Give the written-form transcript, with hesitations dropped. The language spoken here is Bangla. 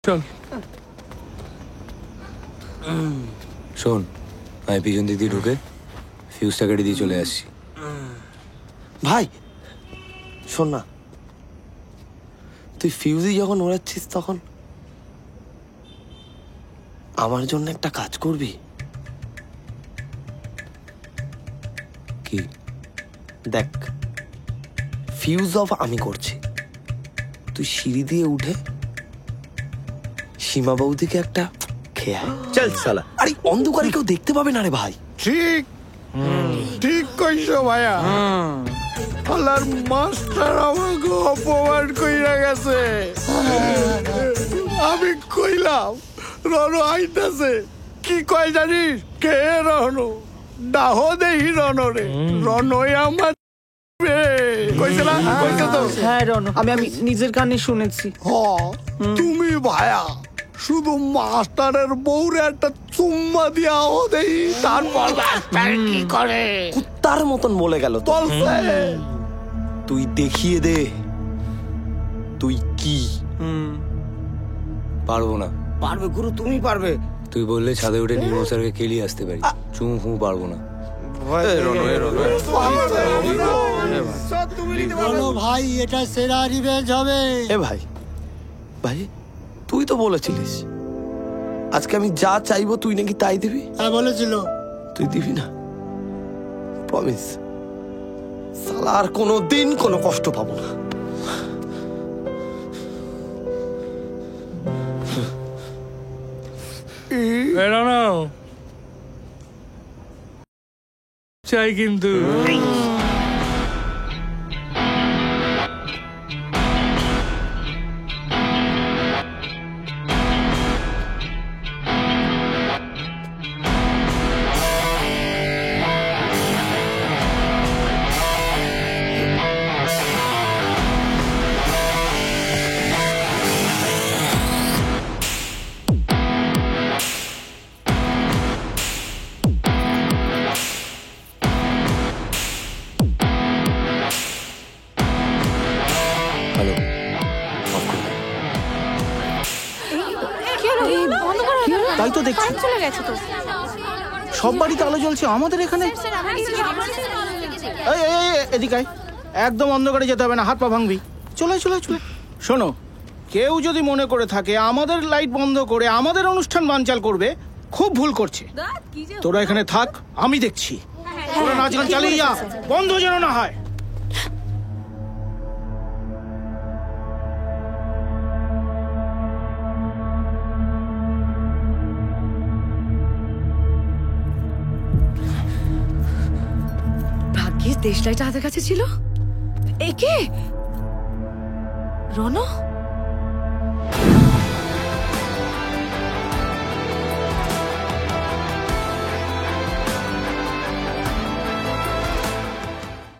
চল শোন, আমি পিছন দিক দিয়ে ঢুকে ফিউজটা কেটে দিয়ে চলে আসছি। ভাই শোন না, তুই ফিউজই যখন ওড়াচ্ছিস তখন আমার জন্য একটা কাজ করবি? কি? দেখ, ফিউজ অফ আমি করছি, তুই সিঁড়ি দিয়ে উঠে সীমা বৌদিকে একটা খেয়ে আয়। চল সালা। আরে অন্ধকারে কেউ দেখতে পাবে না রে ভাই। ঠিক ঠিক কইছো ভাইয়া। আলার মাস্টার আমাকে অপমান কইরা গেছে। আমি কইলাম রনো আইতাছে, কি কয় জানিস? কে রনো? ডাহ দেহি রনো রে, রনোই আমার কইছে না? কইছে তো? হ্যাঁ রনো, আমি নিজের কানে শুনেছি। তুমি ভায়া শুধু মাস্টারের বউরে একটা চুম্মা দিয়াও দেই, তারপর মাস্টার কি করে কুত্তার মতন বলে গেল তো। বলছে তুই দেখিয়ে দে তুই কি। পারবো না। পারবে গুরু, তুমি পারবে। তুই বললে ছাদে উঠে নির্মল স্যারকে কেলিয়ে আসতে পারি, চুমু ফুমু পারবো না। ভাই এটা সেরা রিভেঞ্জ হবে। এ ভাই ভাই, তুই তো বলেছিলিস আজকে আমি যা চাইবো তুই নাকি তাই দিবি। হ্যাঁ বলেছিল। তুই দিবি না? প্রমিস। সালা আর কোনো দিন কোনো কষ্ট পাবো না। বেরোনো চাই কিন্তু। হ্যালো, তাই তো দেখছি, সব বাড়িতে আলো জ্বলছে, আমাদের এখানে। এই, এই, এই, এদিকে আয়। একদম অন্ধকারে যেতে হবে না, হাত পা ভাঙবি। চলে চলে চলে। শোনো, কেউ যদি মনে করে থাকে আমাদের লাইট বন্ধ করে আমাদের অনুষ্ঠান বানচাল করবে, খুব ভুল করছে। তোরা এখানে থাক, আমি দেখছি। তোরা নাচ গান চালিয়ে যা, বন্ধ যেন না হয়। ভাগ্যিস দেশলাইটা হাতের কাছে ছিল। একে রনো।